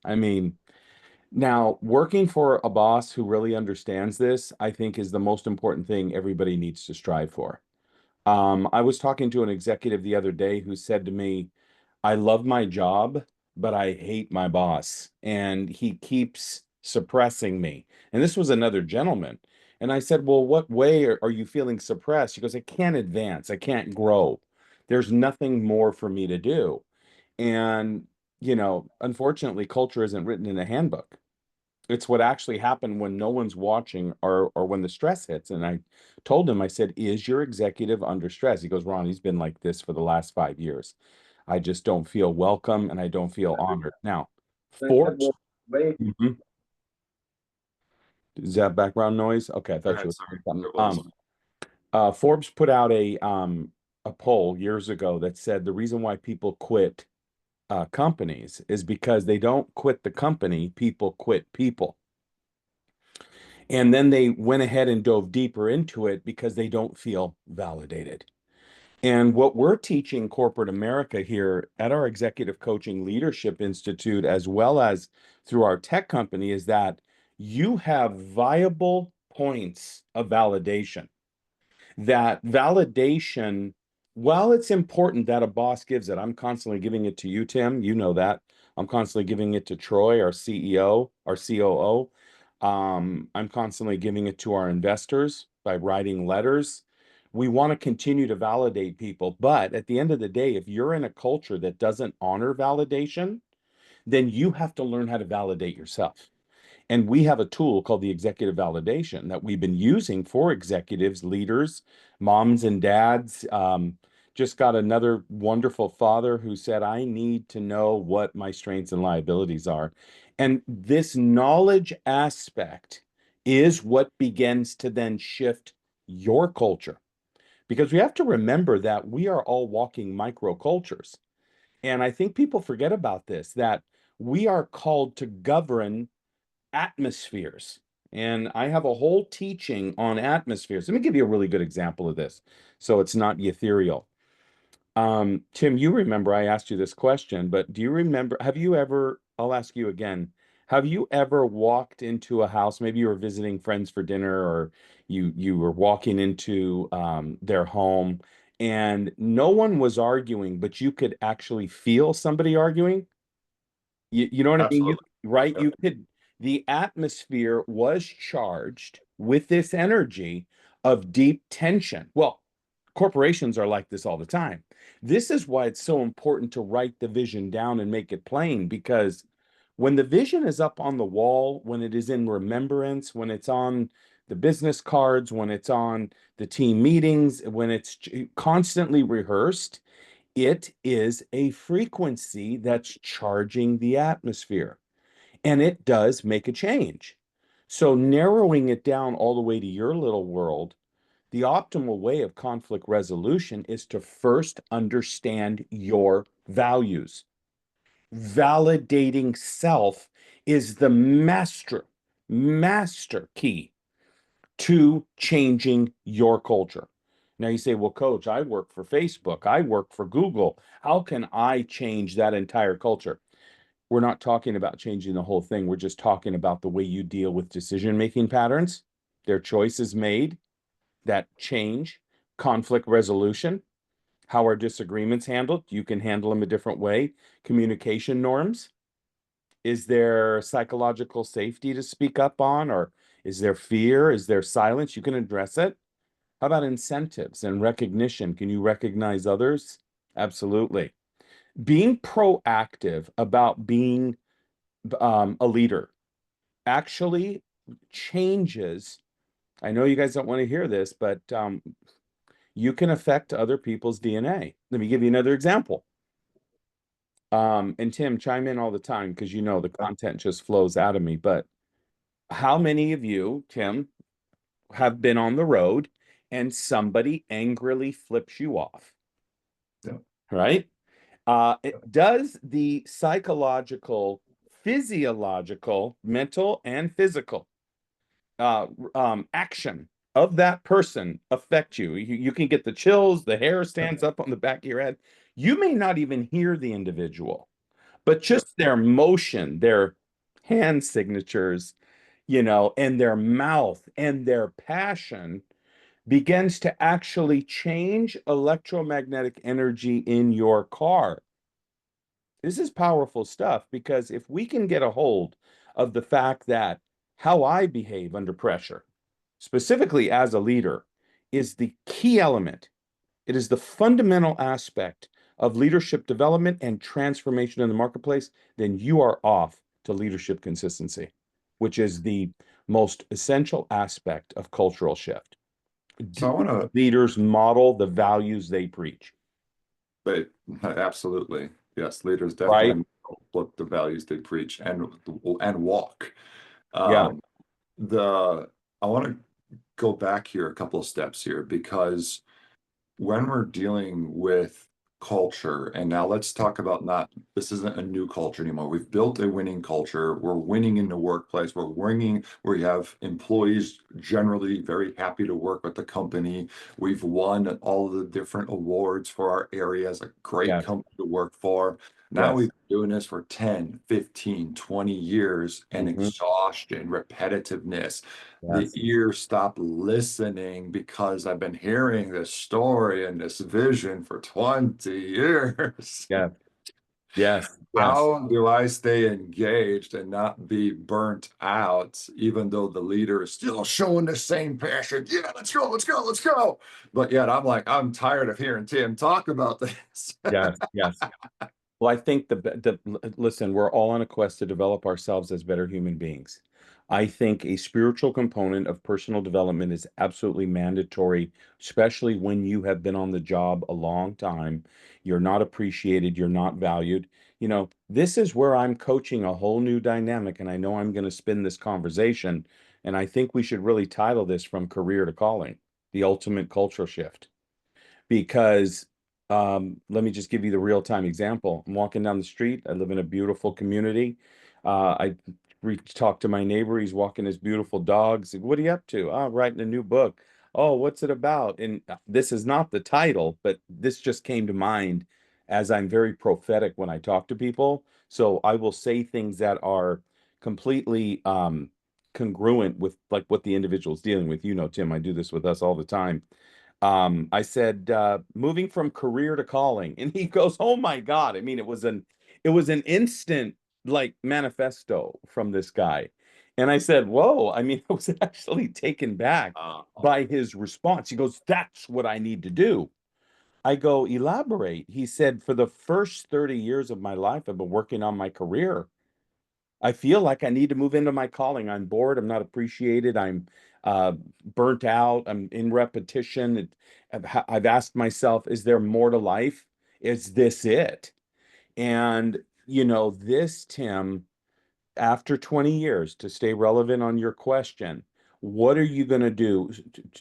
I mean, now working for a boss who really understands this, I think is the most important thing everybody needs to strive for. I was talking to an executive the other day who said to me, I love my job, but I hate my boss, and he keeps suppressing me. And this was another gentleman. And I said, well, what way are you feeling suppressed? He goes, I can't advance. I can't grow. There's nothing more for me to do. And, unfortunately, culture isn't written in a handbook. It's what actually happened when no one's watching or when the stress hits. And I told him, I said, is your executive under stress? He goes, Ron, he's been like this for the last 5 years. I just don't feel welcome and I don't feel honored. Now, Forbes, Mhm. Is that background noise? Okay, I Go thought you ahead, were sorry. saying something. There was. Forbes put out a poll years ago that said the reason why people quit companies is because they don't quit the company, people quit people. And then they went ahead and dove deeper into it because they don't feel validated. And what we're teaching corporate America here at our Executive Coaching Leadership Institute, as well as through our tech company, is that you have viable points of validation. That validation, while it's important that a boss gives it, I'm constantly giving it to you, Tim. You know that. I'm constantly giving it to Troy, our CEO, our COO. I'm constantly giving it to our investors by writing letters. We want to continue to validate people. But at the end of the day, if you're in a culture that doesn't honor validation, then you have to learn how to validate yourself. And we have a tool called the executive validation that we've been using for executives, leaders, moms and dads. Just got another wonderful father who said, I need to know what my strengths and liabilities are. And this knowledge aspect is what begins to then shift your culture. Because we have to remember that we are all walking microcultures. And I think people forget about this, that we are called to govern atmospheres. And I have a whole teaching on atmospheres. Let me give you a really good example of this so it's not ethereal. Tim, you remember I asked you this question, but do you remember, have you ever, I'll ask you again, have you ever walked into a house, maybe you were visiting friends for dinner or you were walking into their home and no one was arguing, but you could actually feel somebody arguing? You know what I mean? Absolutely. Right? Yep. The atmosphere was charged with this energy of deep tension. Well, corporations are like this all the time. This is why it's so important to write the vision down and make it plain because when the vision is up on the wall, when it is in remembrance, when it's on the business cards, when it's on the team meetings, when it's constantly rehearsed, it is a frequency that's charging the atmosphere, and it does make a change. So, narrowing it down all the way to your little world, the optimal way of conflict resolution is to first understand your values. Validating self is the master key to changing your culture. Now you say, well, coach, I work for Facebook, I work for Google. How can I change that entire culture? We're not talking about changing the whole thing. We're just talking about the way you deal with decision-making patterns, their choices made that change, conflict resolution, how are disagreements handled? You can handle them a different way. Communication norms. Is there psychological safety to speak up on, or is there fear? Is there silence? You can address it. How about incentives and recognition? Can you recognize others? Absolutely. Being proactive about being a leader actually changes. I know you guys don't want to hear this, but you can affect other people's DNA. Let me give you another example. And Tim, chime in all the time because you know the content just flows out of me. But how many of you, Tim, have been on the road and somebody angrily flips you off, Yep. right? Does the psychological, physiological, mental, and physical action of that person affect you? You can get the chills, the hair stands up on the back of your head. You may not even hear the individual, but Yep. just their motion, their hand signatures, and their mouth and their passion begins to actually change electromagnetic energy in your car. This is powerful stuff because if we can get a hold of the fact that how I behave under pressure, specifically as a leader, is the key element. It is the fundamental aspect of leadership development and transformation in the marketplace, then you are off to leadership consistency, which is the most essential aspect of cultural shift. So I want to, Leaders model the values they preach, but absolutely, yes, leaders right? definitely look the values they preach and walk. Yeah, Um, the I want to go back here a couple of steps here because when we're dealing with culture, and now let's talk about not, this isn't a new culture anymore. We've built a winning culture. We're winning in the workplace. We're winning where you have employees generally very happy to work with the company. We've won all of the different awards for our area as a great yes, company to work for. Now yes. we've been doing this for 10, 15, 20 years, and Hmm. exhaustion, repetitiveness, the Yes, ear stop listening because I've been hearing this story and this vision for 20 years. yes, yes, yes, How do I stay engaged and not be burnt out, even though the leader is still showing the same passion? Yeah, let's go, let's go, let's go. But yet I'm like, I'm tired of hearing Tim talk about this. yes, yes. Well, I think listen, we're all on a quest to develop ourselves as better human beings. I think a spiritual component of personal development is absolutely mandatory, especially when you have been on the job a long time. You're not appreciated, you're not valued. This is where I'm coaching a whole new dynamic, and I know I'm going to spin this conversation, and I think we should really title this From Career to Calling, the ultimate cultural shift because let me just give you the real time example. I'm walking down the street. I live in a beautiful community. I talk to my neighbor. He's walking his beautiful dog. I said, "What are you up to?" "Oh, writing a new book." "Oh, what's it about?" And this is not the title, but this just came to mind as I'm very prophetic when I talk to people. So I will say things that are completely congruent with like what the individual's dealing with. Tim, I do this with us all the time. I said, moving from career to calling. And he goes, "Oh my God." I mean, it was an instant like manifesto from this guy. And I said, "Whoa." I mean, I was actually taken back Uh, by his response. He goes, "That's what I need to do." I go, "Elaborate." He said, "For the first 30 years of my life, I've been working on my career. I feel like I need to move into my calling. I'm bored. I'm not appreciated. I'm uh, burnt out. I'm in repetition. I've asked myself, is there more to life? Is this it?" And, this, Tim, after 20 years, to stay relevant on your question, what are you going to do?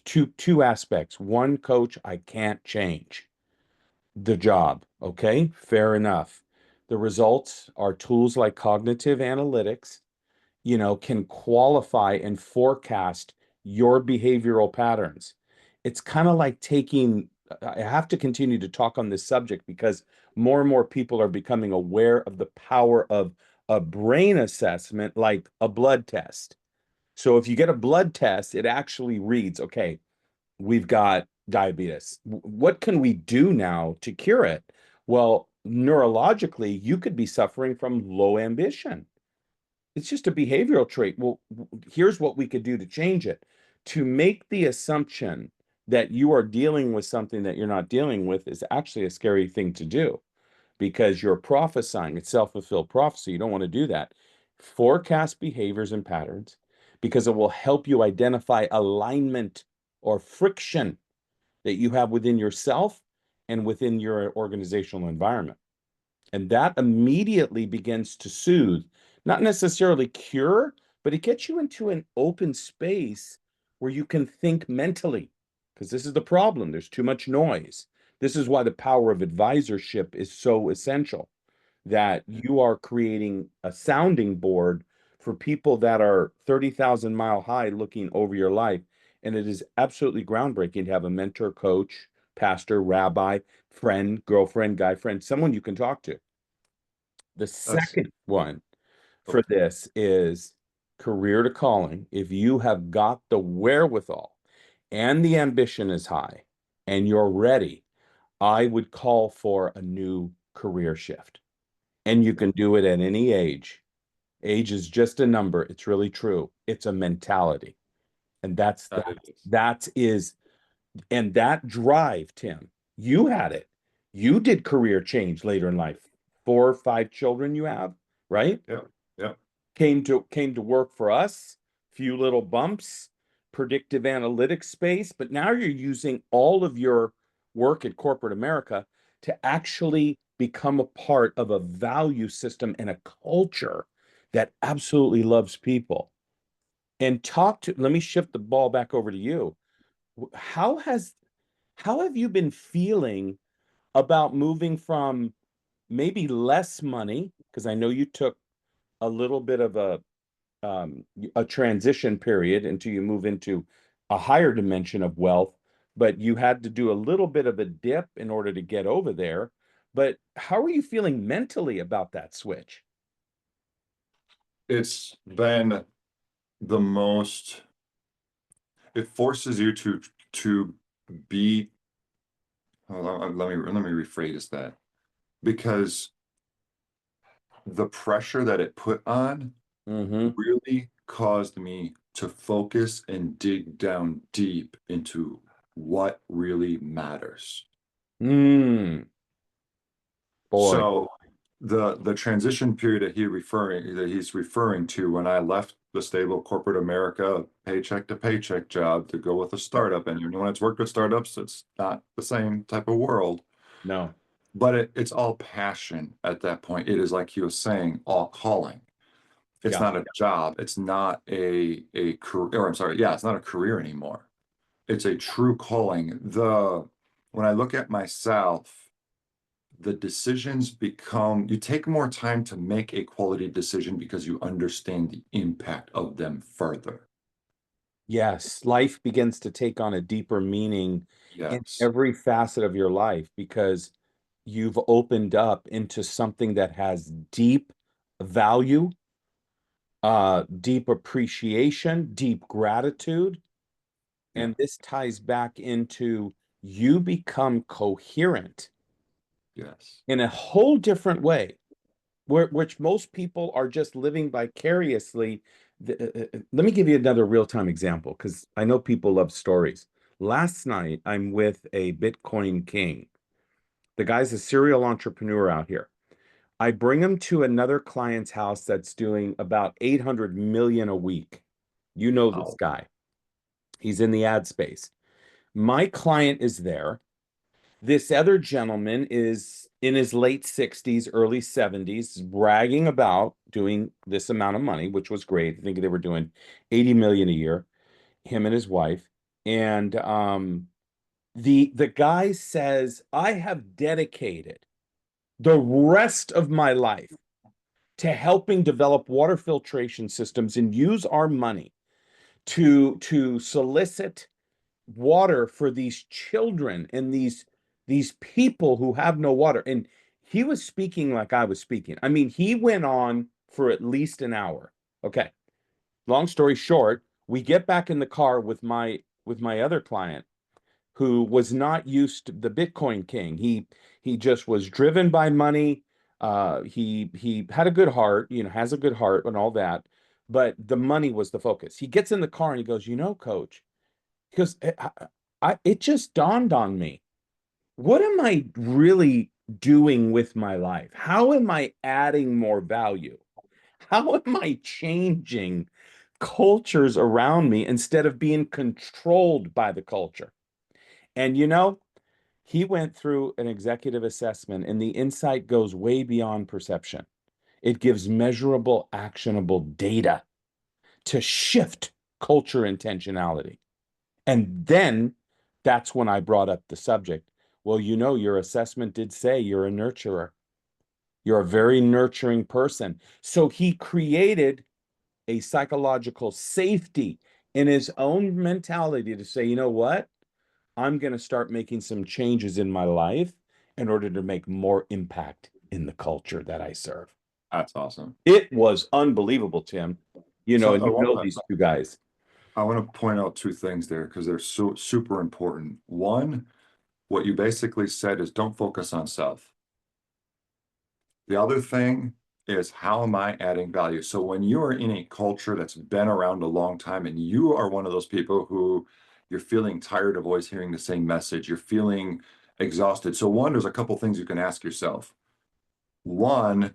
Two aspects. One, coach, I can't change the job. Okay, fair enough. The results are tools like cognitive analytics can qualify and forecast your behavioral patterns. It's kind of like I have to continue to talk on this subject because more and more people are becoming aware of the power of a brain assessment like a blood test. So if you get a blood test, it actually reads, okay, we've got diabetes. What can we do now to cure it? Well, neurologically, you could be suffering from low ambition. It's just a behavioral trait. Well, here's what we could do to change it. To make the assumption that you are dealing with something that you're not dealing with is actually a scary thing to do because you're prophesying. It's self-fulfilled prophecy. You don't want to do that. Forecast behaviors and patterns because it will help you identify alignment or friction that you have within yourself and within your organizational environment. And that immediately begins to soothe, not necessarily cure, but it gets you into an open space where you can think mentally. Because this is the problem. There's too much noise. This is why the power of advisorship is so essential, that you are creating a sounding board for people that are 30,000 mile high looking over your life. And it is absolutely groundbreaking to have a mentor, coach, pastor, rabbi, friend, girlfriend, guy friend, someone you can talk to. The That's second one for okay. this is career to calling. If you have got the wherewithal and the ambition is high and you're ready, I would call for a new career shift. And you Yeah, can do it at any age. Age is just a number. It's really true. It's a mentality. And that is. that is and that drive, Tim, you had it. You did career change later in life. Four or five children you have, right? Yeah, yeah, Came to work for us, few little bumps, predictive analytics space, but now you're using all of your work at corporate America to actually become a part of a value system and a culture that absolutely loves people. And let me shift the ball back over to you. How has how have you been feeling about moving from maybe less money? Because I know you took a little bit of a transition period until you move into a higher dimension of wealth, but you had to do a little bit of a dip in order to get over there. But how are you feeling mentally about that switch? it's been the most, it forces you to be, hold on, let me rephrase that, because the pressure that it put on Mm-hmm. really caused me to focus and dig down deep into what really matters. Mm, boy. So the transition period that he's referring to, when I left the stable corporate America paycheck to paycheck job to go with a startup, and you know, when it's worked with startups, it's not the same type of world, No. but it's all passion at that point. It is, like he was saying, all calling. It's Yeah. not a job. It's not a career, or I'm sorry, yeah, it's not a career anymore. It's a true calling. The When I look at myself, the decisions become, you take more time to make a quality decision because you understand the impact of them further. Yes, life begins to take on a deeper meaning in Yes. every facet of your life because you've opened up into something that has deep value, deep appreciation, deep gratitude. Yeah. And this ties back into you become coherent Yes. in a whole different way, which most people are just living vicariously. Let me give you another real-time example because I know people love stories. Last night, I'm with a Bitcoin king. The guy's a serial entrepreneur out here. I bring him to another client's house that's doing about 800 million a week. You know this Wow. guy. He's in the ad space. My client is there. This other gentleman is in his late 60s, early 70s, bragging about doing this amount of money, which was great. I think they were doing 80 million a year, him and his wife. And the guy says, I have dedicated the rest of my life to helping develop water filtration systems and use our money to solicit water for these children and these people who have no water. And he was speaking like I was speaking. I mean, he went on for at least an hour. Okay. Long story short, we get back in the car with my other client who was not used to the Bitcoin king. He just was driven by money. He had a good heart, you know, has a good heart and all that, but the money was the focus. He gets in the car and he goes, you know, coach, because it just dawned on me. What am I really doing with my life? How am I adding more value? How am I changing cultures around me instead of being controlled by the culture? And you know, he went through an executive assessment, and the insight goes way beyond perception. It gives measurable, actionable data to shift culture intentionality. And then that's when I brought up the subject. Well, you know, your assessment did say you're a nurturer. You're a very nurturing person. So he created a psychological safety in his own mentality to say, you know what? I'm going to start making some changes in my life in order to make more impact in the culture that I serve. That's awesome. It was unbelievable, Tim. You So know, and you know these two guys. I want to point out two things there because they're so super important. One, what you basically said is don't focus on self. The other thing is how am I adding value? So when you are in a culture that's been around a long time and you are one of those people who you're feeling tired of always hearing the same message, you're feeling exhausted. So one, there's a couple things you can ask yourself. One,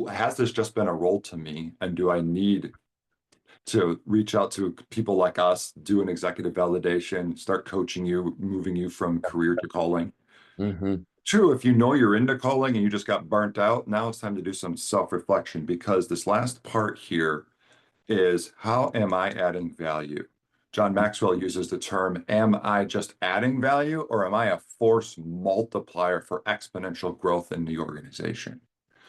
has this just been a role to me? And do I need to reach out to people like us, do an executive validation, start coaching you, moving you from career to calling? Hmm. Two, if you know you're into calling and you just got burnt out, now it's time to do some self-reflection because this last part here is how am I adding value? John Maxwell uses the term, am I just adding value or am I a force multiplier for exponential growth in the organization?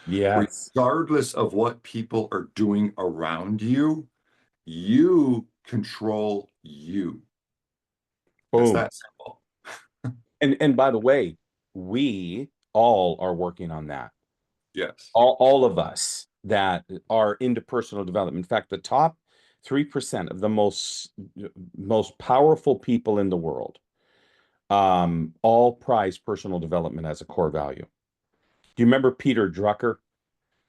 Yes. Regardless of what people are doing around you, you control you. It's Boom. that simple. And by the way, we all are working on that. Yes. All of us that are into personal development. In fact, the top 3% of the most powerful people in the world all prize personal development as a core value. Do you remember Peter Drucker?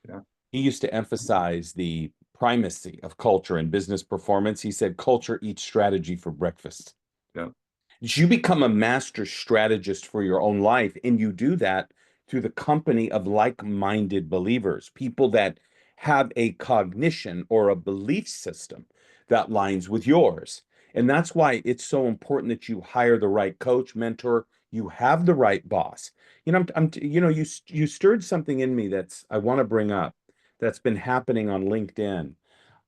Yeah. He used to emphasize the primacy of culture and business performance. He said, culture eats strategy for breakfast. Yeah. You become a master strategist for your own life, and you do that through the company of like-minded believers, people that have a cognition or a belief system that lines with yours. And that's why it's so important that you hire the right coach, mentor, you have the right boss. You stirred something in me that's I want to bring up that's been happening on LinkedIn.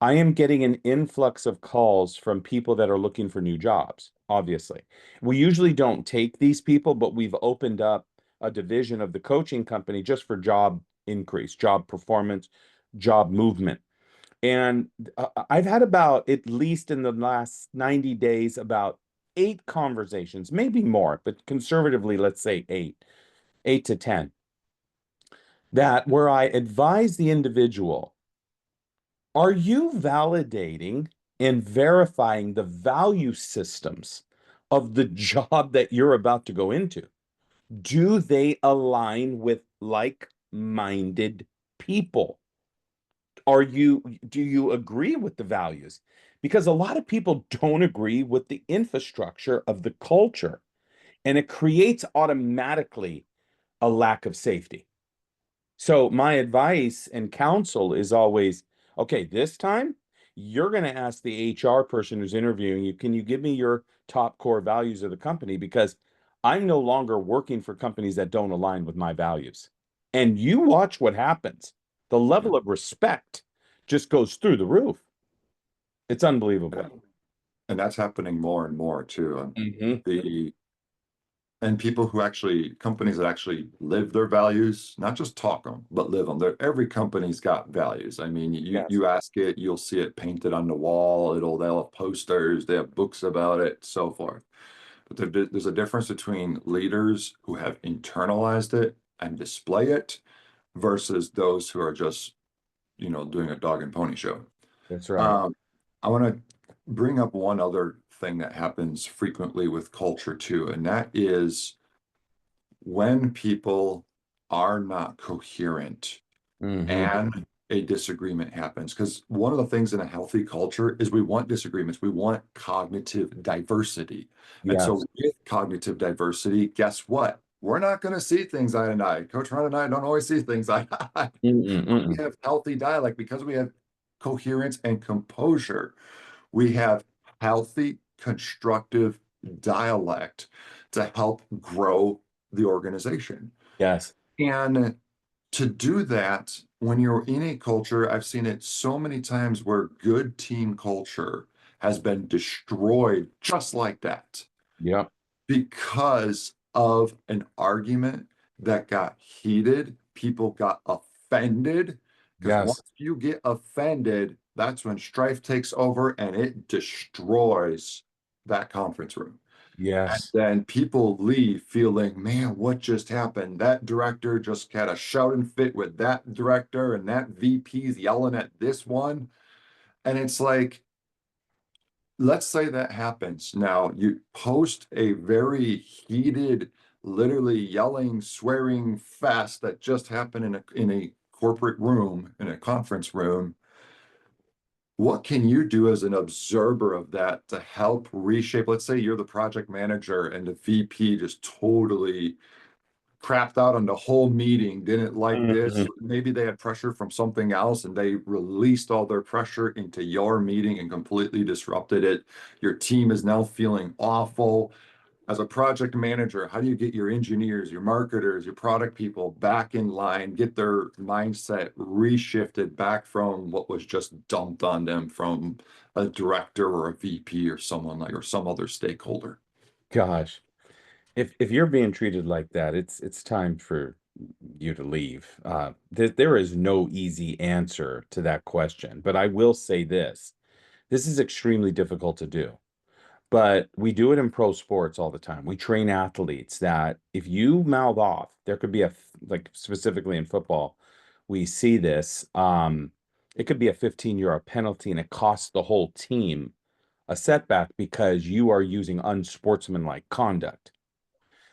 I am getting an influx of calls from people that are looking for new jobs, obviously. We usually don't take these people, but we've opened up a division of the coaching company just for job increase, job performance, job movement. And I've had about, at least in the last 90 days, about 8 conversations, maybe more, but conservatively, let's say 8 to 10, that where I advise the individual, are you validating and verifying the value systems of the job that you're about to go into? Do they align with like-minded people? Do you agree with the values? Because a lot of people don't agree with the infrastructure of the culture, and it creates automatically a lack of safety. So my advice and counsel is always, okay, this time you're going to ask the HR person who's interviewing you, can you give me your top core values of the company? Because I'm no longer working for companies that don't align with my values. And you watch what happens. The Yeah. level of respect just goes through the roof. It's unbelievable. Yeah. And that's happening more and more too. Hmm. The and people who actually companies that actually live their values, not just talk them, but live them. Every company's got values. I mean, you Yes, you ask it, you'll see it painted on the wall. They'll have posters, they have books about it, so forth. But there's a difference between leaders who have internalized it and display it versus those who are just, doing a dog and pony show. that's right. Um, I want to bring up one other thing that happens frequently with culture too, and that is when people are not coherent Hmm. and a disagreement happens. Because one of the things in a healthy culture is we want disagreements, we want cognitive diversity. And Yes. so, with cognitive diversity, guess what? We're not going to see things eye to eye. Coach Ron and I don't always see things eye to eye. Mm-mm, We mm-mm. have healthy dialect because we have coherence and composure. We have healthy, constructive dialect to help grow the organization. Yes. And to do that, when you're in a culture, I've seen it so many times where good team culture has been destroyed just like that Yep. because of an argument that got heated. People got offended because once Yes. you get offended, that's when strife takes over and it destroys that conference room. Yes. Then people leave feeling, man, what just happened? That director just had a shouting fit with that director, and that VP's yelling at this one. And it's like, let's say that happens. Now, you post a very heated, literally yelling, swearing fest that just happened in a corporate room, in a conference room. What can you do as an observer of that to help reshape? Let's say you're the project manager and the VP just totally crapped out on the whole meeting, didn't like this. Mhm. Maybe they had pressure from something else and they released all their pressure into your meeting and completely disrupted it. Your team is now feeling awful. As a project manager, how do you get your engineers, your marketers, your product people back in line, get their mindset reshifted back from what was just dumped on them from a director or a VP or someone like or some other stakeholder? Gosh, if you're being treated like that, it's time for you to leave. There is no easy answer to that question, but I will say this. This is extremely difficult to do. But we do it in pro sports all the time. We train athletes that if you mouth off, there could be like specifically in football, we see this. It could be a 15-yard penalty and it costs the whole team a setback because you are using unsportsmanlike conduct.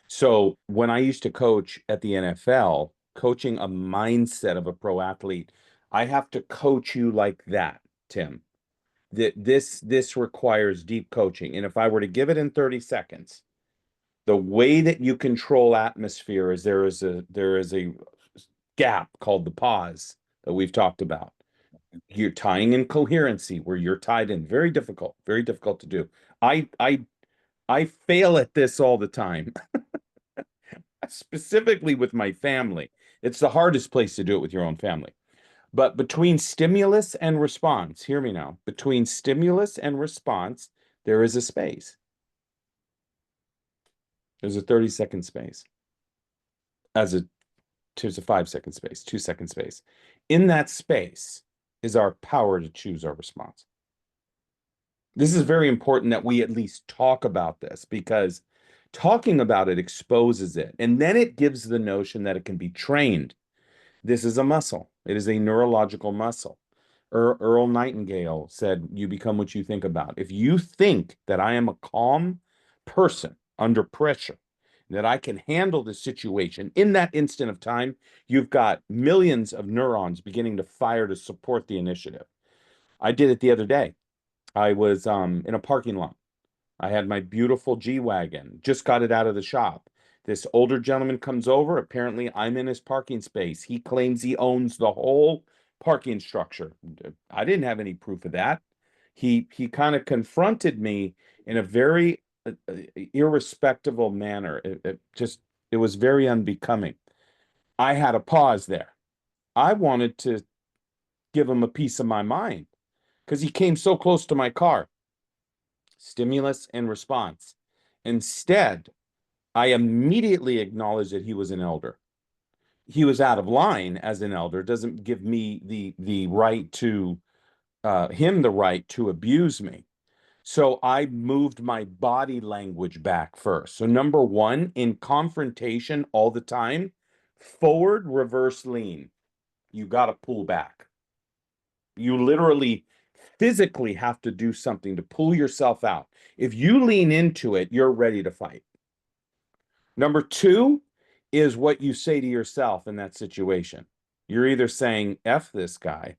So when I used to coach at the NFL, coaching a mindset of a pro athlete, I have to coach you like that, Tim. That this requires deep coaching. And if I were to give it in 30 seconds, the way that you control atmosphere is there is a gap called the pause that we've talked about. You're tying in coherency where you're tied in. Very difficult to do. I I I fail at this all the time, specifically with my family. It's the hardest place to do it with your own family. But between stimulus and response, hear me now, between stimulus and response, there is a space. There's a 30-second space. As a There's a 5-second space, 2-second space. In that space is our power to choose our response. This is very important that we at least talk about this because talking about it exposes it. And then it gives the notion that it can be trained. This is a muscle. It is a neurological muscle. Earl Nightingale said, "You become what you think about." If you think that I am a calm person under pressure, that I can handle the situation in that instant of time, you've got millions of neurons beginning to fire to support the initiative. I did it the other day. I was in a parking lot. I had my beautiful G-Wagon, just got it out of the shop. This older gentleman comes over. Apparently, I'm in his parking space. He claims he owns the whole parking structure. I didn't have any proof of that. He kind of confronted me in a very irrespectable manner. It was very unbecoming. I had a pause there. I wanted to give him a piece of my mind because he came so close to my car. Stimulus and response. Instead, I immediately acknowledged that he was an elder. He was out of line as an elder, doesn't give me the right to him the right to abuse me. So I moved my body language back first. So number one, in confrontation all the time, forward, reverse, lean. You got to pull back. You literally physically have to do something to pull yourself out. If you lean into it, you're ready to fight. Number two is what you say to yourself in that situation. You're either saying F this guy,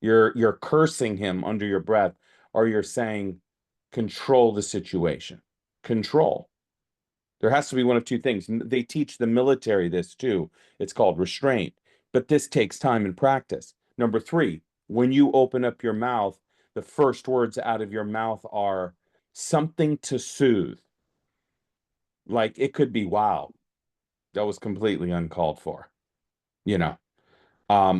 you're cursing him under your breath, or you're saying control the situation. Control. There has to be one of two things. They teach the military this too. It's called restraint, but this takes time and practice. Number three, when you open up your mouth, the first words out of your mouth are something to soothe. Like it could be, wow, that was completely uncalled for, you know.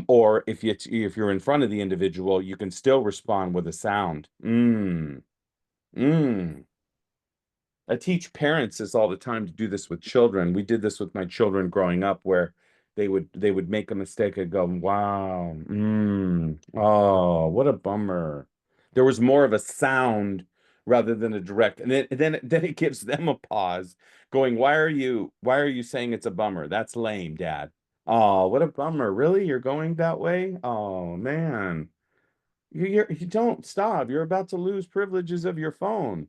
Or if you're in front of the individual, you can still respond with a sound. Mm. I teach parents this all the time to do this with children. We did this with my children growing up, where they would make a mistake and go, "Wow, oh, what a bummer." There was more of a sound rather than a direct. And then it gives them a pause, going, why are you saying it's a bummer? That's lame, Dad. Oh, what a bummer. Really? You're going that way? Oh man. You don't stop. You're about to lose privileges of your phone.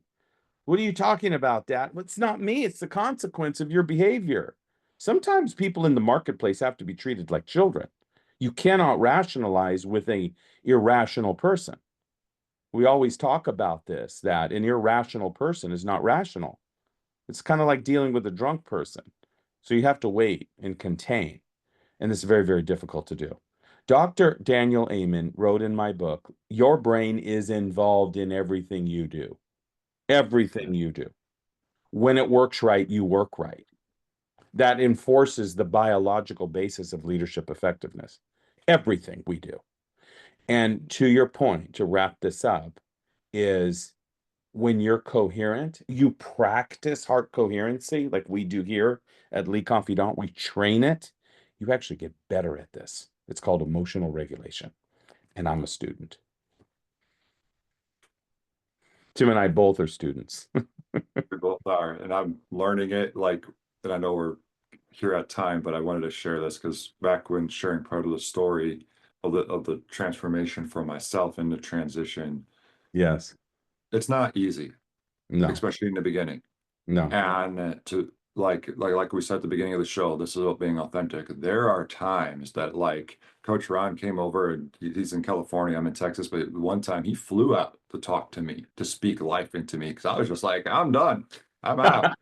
What are you talking about, Dad? Well, it's not me. It's the consequence of your behavior. Sometimes people in the marketplace have to be treated like children. You cannot rationalize with a irrational person. We always talk about this, that an irrational person is not rational. It's kind of like dealing with a drunk person. So you have to wait and contain. And this is very, very difficult to do. Dr. Daniel Amen wrote in my book, your brain is involved in everything you do. Everything you do. When it works right, you work right. That enforces the biological basis of leadership effectiveness. Everything we do. And to your point, to wrap this up, is when you're coherent, you practice heart coherency like we do here at Lee Confidant. We train it. You actually get better at this. It's called emotional regulation. And I'm a student. Tim and I both are students. We both are, and I'm learning it. Like, and I know we're here at time, but I wanted to share this because back when sharing part of the story of the transformation for myself in the transition, Yes. it's not easy, No, especially in the beginning. no. And to like we said at the beginning of the show, this is about being authentic. There are times that like Coach Ron came over and he's in California, I'm in Texas, but one time he flew out to talk to me, to speak life into me, because I was just like, I'm done. I'm out.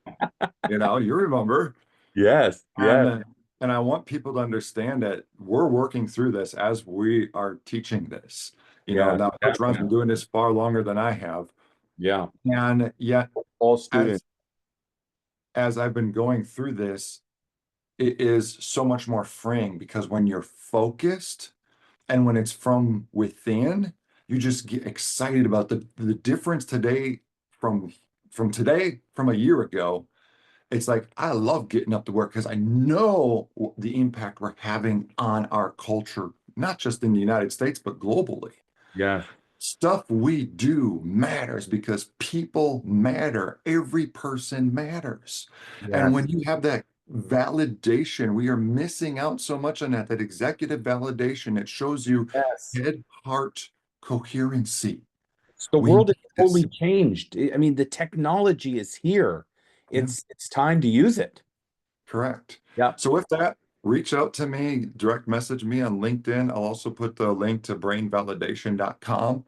You remember. Yes, And yes, and I want people to understand that we're working through this as we are teaching this. yes, Now Coach Ron's been definitely. doing this far longer than I have. Yeah. And yet All students. as as I've been going through this, it is so much more freeing because when you're focused and when it's from within, you just get excited about the difference today from from a year ago. It's like I love getting up to work because I know the impact we're having on our culture, not just in the United States, but globally. Yes, Stuff we do matters because people matter. Every person matters. And yes, when you have that validation, we are missing out so much on that executive validation. It shows you yes. head, heart, coherency. The We world need has this. totally changed. I mean, the technology is here. Yeah. It's time to use it. Correct. Yep. So with that, reach out to me, direct message me on LinkedIn. I'll also put the link to brainvalidation.com.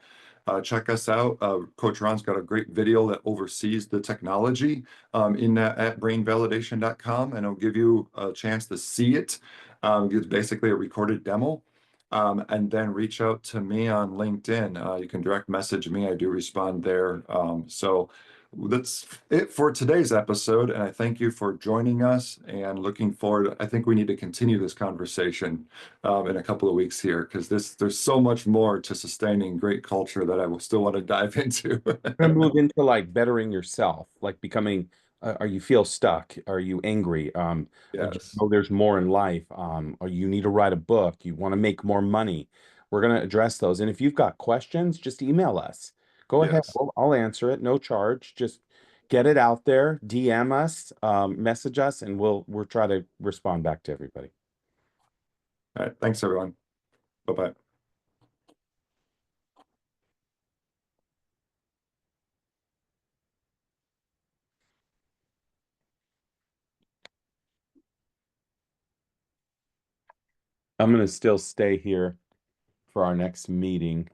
Check us out. Coach Ron's got a great video that oversees the technology in that at brainvalidation.com, and it'll give you a chance to see it. It's basically a recorded demo. And then reach out to me on LinkedIn. You can direct message me. I do respond there. So that's it for today's episode, and I thank you for joining us and looking forward. I think we need to continue this conversation in a couple of weeks here because there's so much more to sustaining great culture that I will still want to dive into. Gonna move into like bettering yourself, like becoming, are you feel stuck? Are you angry? Do you Yes, know there's more in life? Or you need to write a book, you want to make more money. We're gonna address those. And if you've got questions, just email us. Go ahead. yes. I'll answer it, no charge. Just get it out there, DM us, message us, and we'll try to respond back to everybody. All right. Thanks, everyone. Bye-bye. I'm gonna still stay here for our next meeting.